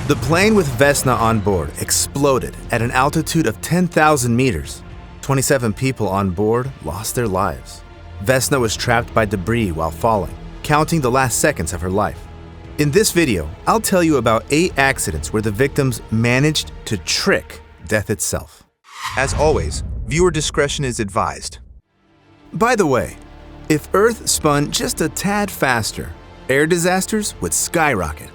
The plane with Vesna on board exploded at an altitude of 10,000 meters. 27 people on board lost their lives. Vesna was trapped by debris while falling, counting the last seconds of her life. In this video, I'll tell you about 8 accidents where the victims managed to trick death itself. As always, viewer discretion is advised. By the way, if Earth spun just a tad faster, air disasters would skyrocket,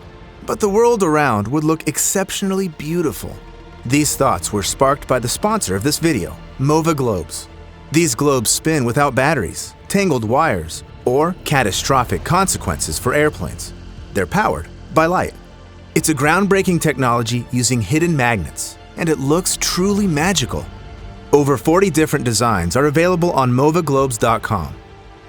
but the world around would look exceptionally beautiful. These thoughts were sparked by the sponsor of this video, MOVA globes. These globes spin without batteries, tangled wires, or catastrophic consequences for airplanes. They're powered by light. It's a groundbreaking technology using hidden magnets, and it looks truly magical. Over 40 different designs are available on movaglobes.com.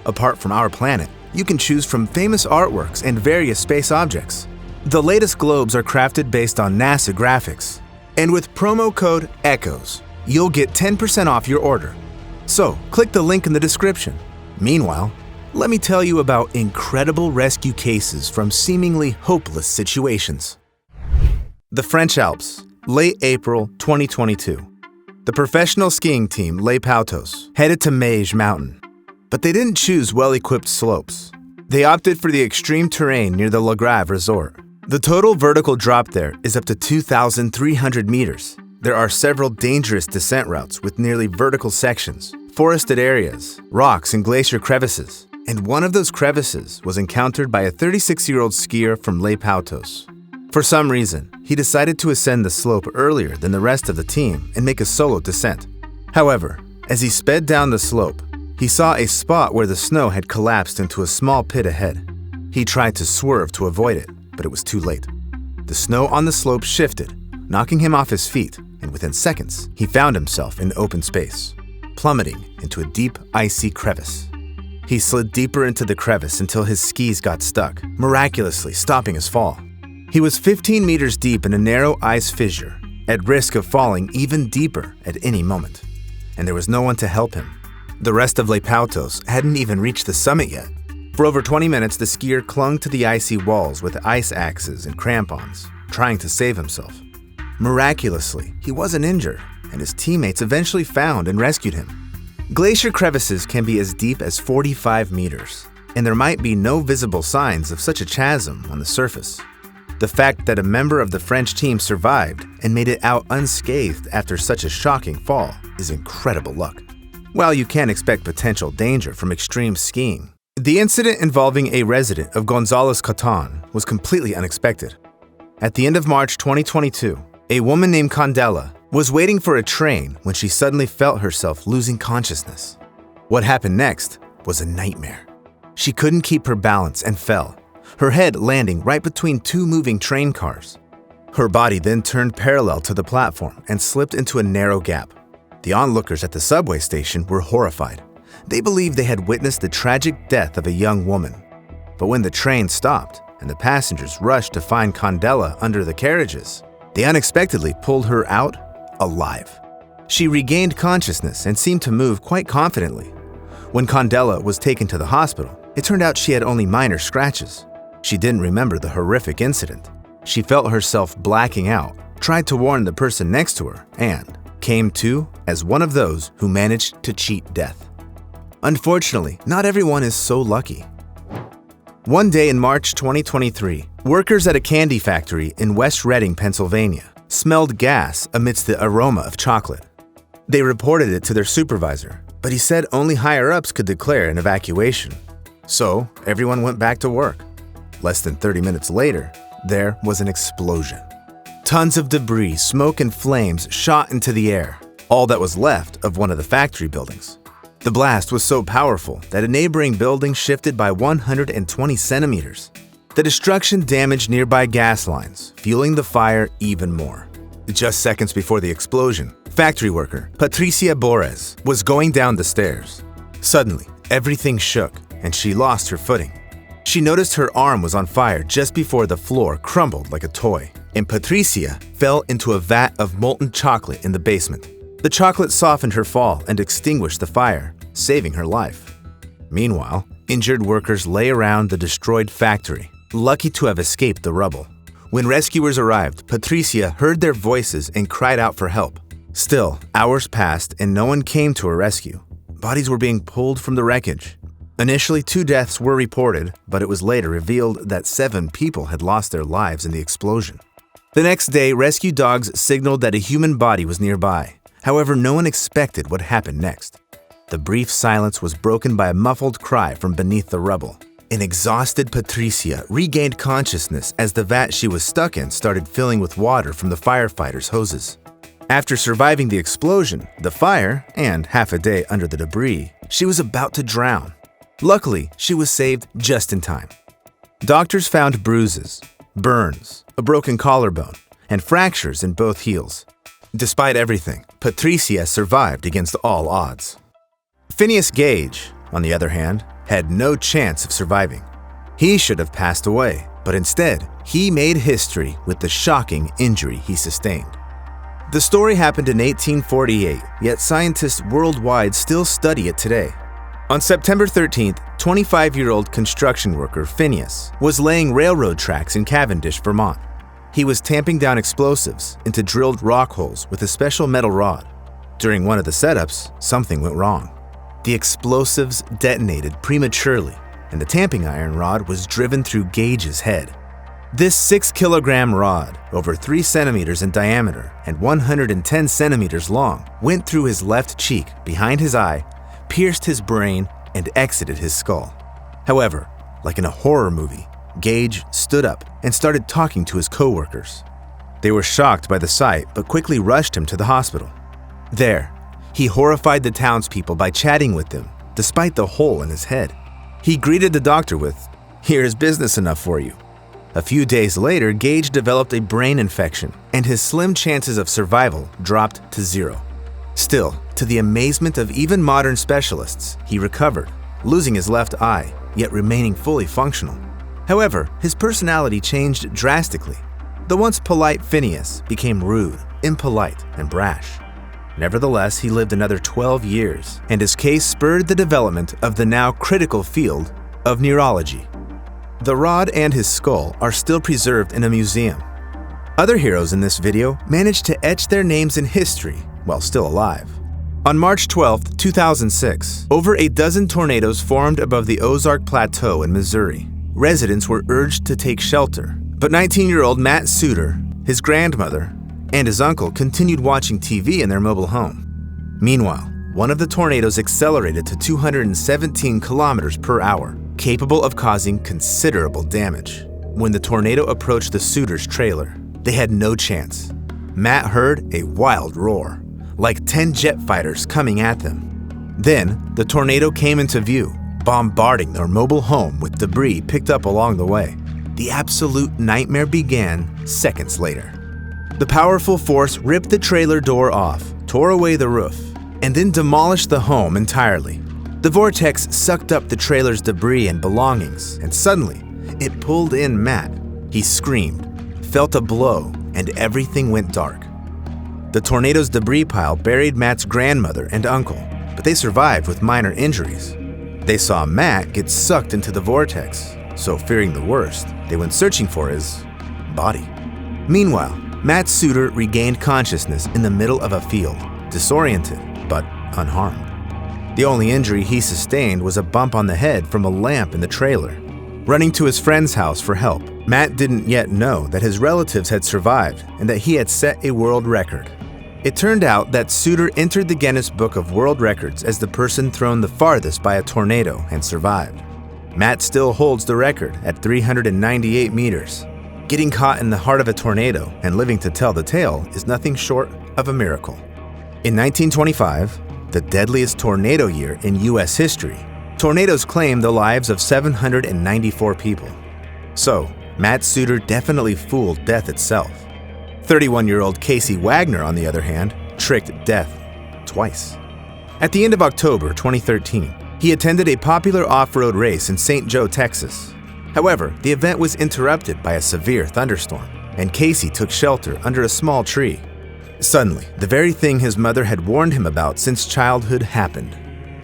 Apart from our planet, you can choose from famous artworks and various space objects. The latest globes are crafted based on NASA graphics. And with promo code ECHOES, you'll get 10% off your order. So, click the link in the description. Meanwhile, let me tell you about incredible rescue cases from seemingly hopeless situations. The French Alps, late April 2022. The professional skiing team Les Pautos headed to Meige Mountain. But they didn't choose well-equipped slopes. They opted for the extreme terrain near the Le Grave resort. The total vertical drop there is up to 2,300 meters. There are several dangerous descent routes with nearly vertical sections, forested areas, rocks and glacier crevices. And one of those crevices was encountered by a 36-year-old skier from Les Pautos. For some reason, he decided to ascend the slope earlier than the rest of the team and make a solo descent. However, as he sped down the slope, he saw a spot where the snow had collapsed into a small pit ahead. He tried to swerve to avoid it, but it was too late. The snow on the slope shifted, knocking him off his feet, and within seconds, he found himself in open space, plummeting into a deep, icy crevice. He slid deeper into the crevice until his skis got stuck, miraculously stopping his fall. He was 15 meters deep in a narrow ice fissure, at risk of falling even deeper at any moment. And there was no one to help him. The rest of Les Pautos hadn't even reached the summit yet. For over 20 minutes, the skier clung to the icy walls with ice axes and crampons, trying to save himself. Miraculously, he wasn't injured, and his teammates eventually found and rescued him. Glacier crevices can be as deep as 45 meters, and there might be no visible signs of such a chasm on the surface. The fact that a member of the French team survived and made it out unscathed after such a shocking fall is incredible luck. While you can expect potential danger from extreme skiing, the incident involving a resident of Gonzales Coton was completely unexpected. At the end of March 2022, a woman named Candela was waiting for a train when she suddenly felt herself losing consciousness. What happened next was a nightmare. She couldn't keep her balance and fell, her head landing right between 2 moving train cars. Her body then turned parallel to the platform and slipped into a narrow gap. The onlookers at the subway station were horrified. They believed they had witnessed the tragic death of a young woman. But when the train stopped and the passengers rushed to find Candela under the carriages, they unexpectedly pulled her out alive. She regained consciousness and seemed to move quite confidently. When Candela was taken to the hospital, it turned out she had only minor scratches. She didn't remember the horrific incident. She felt herself blacking out, tried to warn the person next to her, and came to as one of those who managed to cheat death. Unfortunately, not everyone is so lucky. One day in March 2023, workers at a candy factory in West Reading, Pennsylvania, smelled gas amidst the aroma of chocolate. They reported it to their supervisor, but he said only higher-ups could declare an evacuation. So, everyone went back to work. Less than 30 minutes later, there was an explosion. Tons of debris, smoke, and flames shot into the air, all that was left of one of the factory buildings. The blast was so powerful that a neighboring building shifted by 120 centimeters. The destruction damaged nearby gas lines, fueling the fire even more. Just seconds before the explosion, factory worker Patricia Borges was going down the stairs. Suddenly, everything shook, and she lost her footing. She noticed her arm was on fire just before the floor crumbled like a toy, and Patricia fell into a vat of molten chocolate in the basement. The chocolate softened her fall and extinguished the fire, saving her life. Meanwhile, injured workers lay around the destroyed factory, lucky to have escaped the rubble. When rescuers arrived, Patricia heard their voices and cried out for help. Still, hours passed and no one came to her rescue. Bodies were being pulled from the wreckage. Initially, 2 deaths were reported, but it was later revealed that 7 people had lost their lives in the explosion. The next day, rescue dogs signaled that a human body was nearby. However, no one expected what happened next. The brief silence was broken by a muffled cry from beneath the rubble. An exhausted Patricia regained consciousness as the vat she was stuck in started filling with water from the firefighters' hoses. After surviving the explosion, the fire, and half a day under the debris, she was about to drown. Luckily, she was saved just in time. Doctors found bruises, burns, a broken collarbone, and fractures in both heels. Despite everything, Patricia survived against all odds. Phineas Gage, on the other hand, had no chance of surviving. He should have passed away, but instead, he made history with the shocking injury he sustained. The story happened in 1848, yet scientists worldwide still study it today. On September 13th, 25-year-old construction worker Phineas was laying railroad tracks in Cavendish, Vermont. He was tamping down explosives into drilled rock holes with a special metal rod. During one of the setups, something went wrong. The explosives detonated prematurely, and the tamping iron rod was driven through Gage's head. This 6-kilogram rod, over 3 centimeters in diameter and 110 centimeters long, went through his left cheek, behind his eye, pierced his brain, and exited his skull. However, like in a horror movie, Gage stood up and started talking to his co-workers. They were shocked by the sight, but quickly rushed him to the hospital. There, he horrified the townspeople by chatting with them, despite the hole in his head. He greeted the doctor with, "Here's business enough for you." A few days later, Gage developed a brain infection, and his slim chances of survival dropped to 0. Still, to the amazement of even modern specialists, he recovered, losing his left eye, yet remaining fully functional. However, his personality changed drastically. The once polite Phineas became rude, impolite, and brash. Nevertheless, he lived another 12 years, and his case spurred the development of the now critical field of neurology. The rod and his skull are still preserved in a museum. Other heroes in this video managed to etch their names in history while still alive. On March 12, 2006, over a dozen tornadoes formed above the Ozark Plateau in Missouri. Residents were urged to take shelter, but 19-year-old Matt Suhr, his grandmother, and his uncle continued watching TV in their mobile home. Meanwhile, one of the tornadoes accelerated to 217 kilometers per hour, capable of causing considerable damage. When the tornado approached the Suhr's trailer, they had no chance. Matt heard a wild roar, like 10 jet fighters coming at them. Then, the tornado came into view, bombarding their mobile home with debris picked up along the way. The absolute nightmare began seconds later. The powerful force ripped the trailer door off, tore away the roof, and then demolished the home entirely. The vortex sucked up the trailer's debris and belongings, and suddenly, it pulled in Matt. He screamed, felt a blow, and everything went dark. The tornado's debris pile buried Matt's grandmother and uncle, but they survived with minor injuries. They saw Matt get sucked into the vortex, so fearing the worst, they went searching for his body. Meanwhile, Matt Suhr regained consciousness in the middle of a field, disoriented but unharmed. The only injury he sustained was a bump on the head from a lamp in the trailer. Running to his friend's house for help, Matt didn't yet know that his relatives had survived and that he had set a world record. It turned out that Suhr entered the Guinness Book of World Records as the person thrown the farthest by a tornado and survived. Matt still holds the record at 398 meters. Getting caught in the heart of a tornado and living to tell the tale is nothing short of a miracle. In 1925, the deadliest tornado year in U.S. history, tornadoes claimed the lives of 794 people. So, Matt Suhr definitely fooled death itself. 31-year-old Casey Wagner, on the other hand, tricked death twice. At the end of October 2013, he attended a popular off-road race in St. Joe, Texas. However, the event was interrupted by a severe thunderstorm, and Casey took shelter under a small tree. Suddenly, the very thing his mother had warned him about since childhood happened.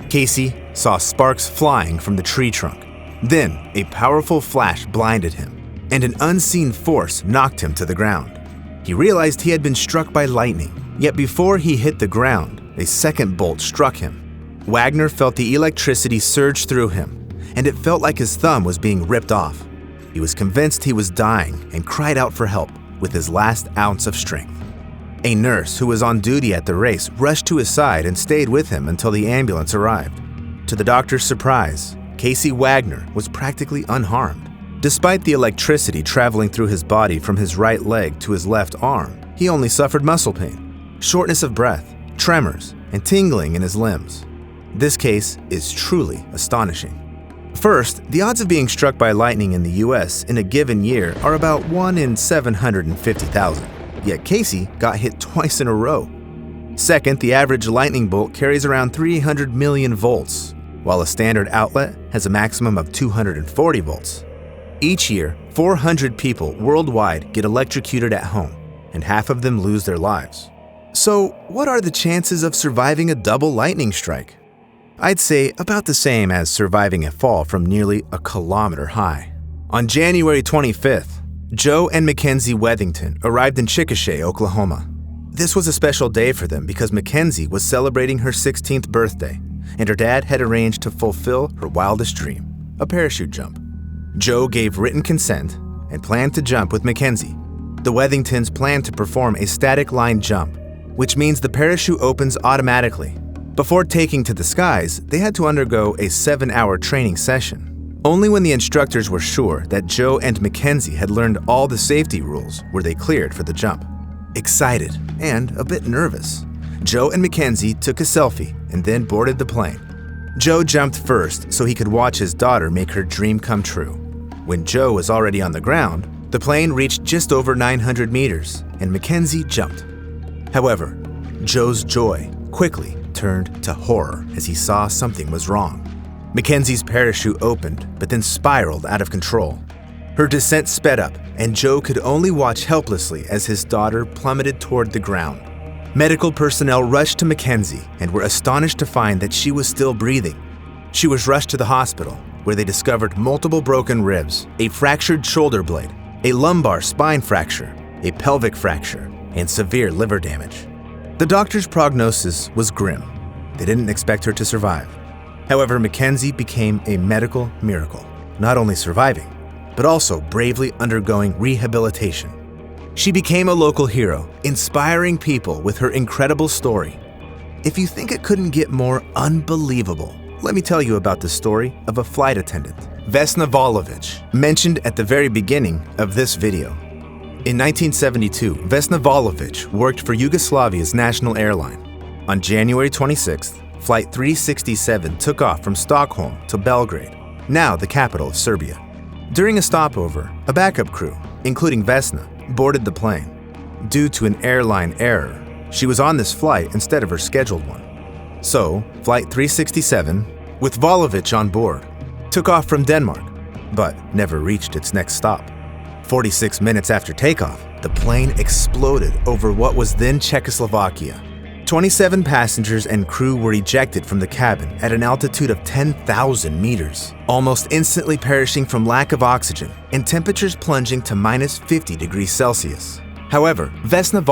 Casey saw sparks flying from the tree trunk. Then, a powerful flash blinded him, and an unseen force knocked him to the ground. He realized he had been struck by lightning, yet before he hit the ground, a second bolt struck him. Wagner felt the electricity surge through him, and it felt like his thumb was being ripped off. He was convinced he was dying and cried out for help with his last ounce of strength. A nurse who was on duty at the race rushed to his side and stayed with him until the ambulance arrived. To the doctor's surprise, Casey Wagner was practically unharmed. Despite the electricity traveling through his body from his right leg to his left arm, he only suffered muscle pain, shortness of breath, tremors, and tingling in his limbs. This case is truly astonishing. First, the odds of being struck by lightning in the US in a given year are about 1 in 750,000, yet Casey got hit twice in a row. Second, the average lightning bolt carries around 300 million volts, while a standard outlet has a maximum of 240 volts. Each year, 400 people worldwide get electrocuted at home, and half of them lose their lives. So, what are the chances of surviving a double lightning strike? I'd say about the same as surviving a fall from nearly a kilometer high. On January 25th, Joe and Mackenzie Wethington arrived in Chickasha, Oklahoma. This was a special day for them because Mackenzie was celebrating her 16th birthday, and her dad had arranged to fulfill her wildest dream, a parachute jump. Joe gave written consent and planned to jump with Mackenzie. The Wethingtons planned to perform a static line jump, which means the parachute opens automatically. Before taking to the skies, they had to undergo a 7-hour training session. Only when the instructors were sure that Joe and Mackenzie had learned all the safety rules were they cleared for the jump. Excited and a bit nervous, Joe and Mackenzie took a selfie and then boarded the plane. Joe jumped first so he could watch his daughter make her dream come true. When Joe was already on the ground, the plane reached just over 900 meters and Mackenzie jumped. However, Joe's joy quickly turned to horror as he saw something was wrong. Mackenzie's parachute opened, but then spiraled out of control. Her descent sped up, and Joe could only watch helplessly as his daughter plummeted toward the ground. Medical personnel rushed to Mackenzie and were astonished to find that she was still breathing. She was rushed to the hospital, where they discovered multiple broken ribs, a fractured shoulder blade, a lumbar spine fracture, a pelvic fracture, and severe liver damage. The doctor's prognosis was grim. They didn't expect her to survive. However, Mackenzie became a medical miracle, not only surviving, but also bravely undergoing rehabilitation. She became a local hero, inspiring people with her incredible story. If you think it couldn't get more unbelievable, let me tell you about the story of a flight attendant, Vesna, mentioned at the very beginning of this video. In 1972, Vesna worked for Yugoslavia's national airline. On January 26th, Flight 367 took off from Stockholm to Belgrade, now the capital of Serbia. During a stopover, a backup crew, including Vesna, boarded the plane. Due to an airline error, she was on this flight instead of her scheduled one. So, Flight 367, with Volovic on board, took off from Denmark, but never reached its next stop. 46 minutes after takeoff, the plane exploded over what was then Czechoslovakia. 27 passengers and crew were ejected from the cabin at an altitude of 10,000 meters, almost instantly perishing from lack of oxygen and temperatures plunging to minus 50 degrees Celsius. However, Vesna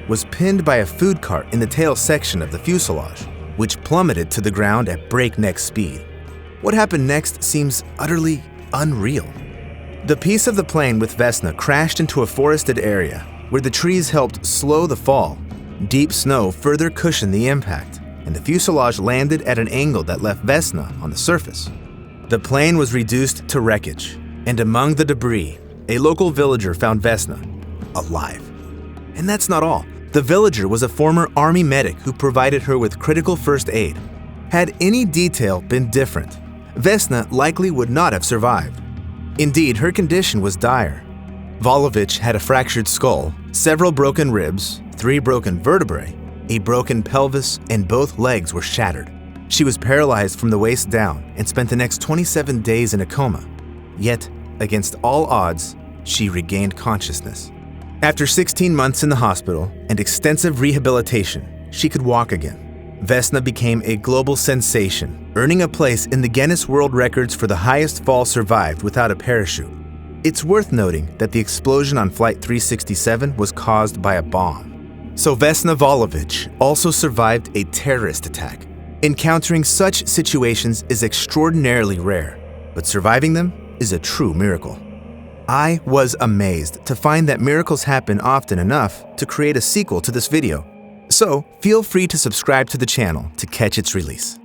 was pinned by a food cart in the tail section of the fuselage, which plummeted to the ground at breakneck speed. What happened next seems utterly unreal. The piece of the plane with Vesna crashed into a forested area where the trees helped slow the fall. Deep snow further cushioned the impact, and the fuselage landed at an angle that left Vesna on the surface. The plane was reduced to wreckage, and among the debris, a local villager found Vesna alive. And that's not all. The villager was a former army medic who provided her with critical first aid. Had any detail been different, Vesna likely would not have survived. Indeed, her condition was dire. Volovic had a fractured skull, several broken ribs, 3 broken vertebrae, a broken pelvis, and both legs were shattered. She was paralyzed from the waist down and spent the next 27 days in a coma. Yet, against all odds, she regained consciousness. After 16 months in the hospital and extensive rehabilitation, she could walk again. Vesna became a global sensation, earning a place in the Guinness World Records for the highest fall survived without a parachute. It's worth noting that the explosion on Flight 367 was caused by a bomb. So Vesna also survived a terrorist attack. Encountering such situations is extraordinarily rare, but surviving them is a true miracle. I was amazed to find that miracles happen often enough to create a sequel to this video. So feel free to subscribe to the channel to catch its release.